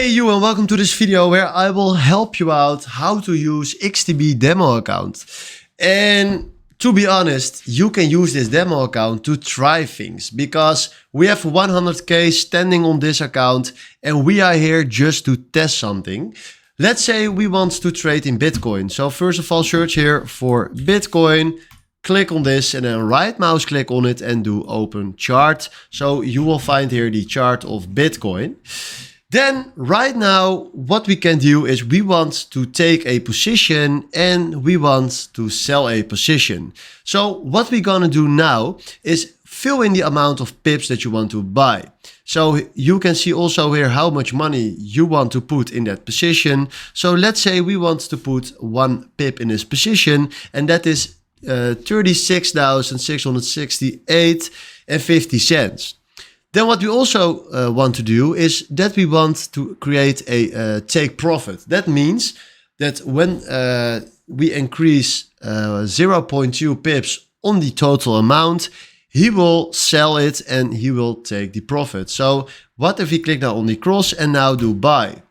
Hey you, and welcome to this video where I will help you out how to use XTB demo account. And to be honest, you can use this demo account to try things because we have 100k standing on this account and we are here just to test something. Let's say we want to trade in Bitcoin. So first of all, search here for Bitcoin. Click on this and then right mouse click on it and do open chart. So you will find here the chart of Bitcoin. Then right now what we can do is we want to take a position and we want to sell a position. So what we're gonna do now is fill in the amount of pips that you want to buy. So you can see also here how much money you want to put in that position. So let's say we want to put 1 pip in this position and that is 36,668.50. Then what we also want to do is that we want to create a take profit. That means that when we increase 0.2 pips on the total amount, he will sell it and he will take the profit. So what if we click now on the cross and now do buy?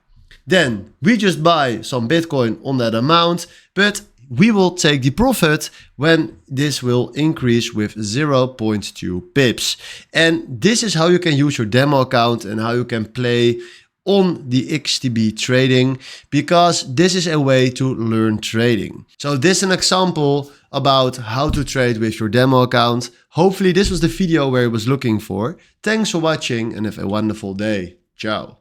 Then we just buy some Bitcoin on that amount, but we will take the profit when this will increase with 0.2 pips. And this is how you can use your demo account and how you can play on the XTB trading, because this is a way to learn trading. So this is an example about how to trade with your demo account. Hopefully this was the video where I was looking for. Thanks for watching and have a wonderful day. Ciao.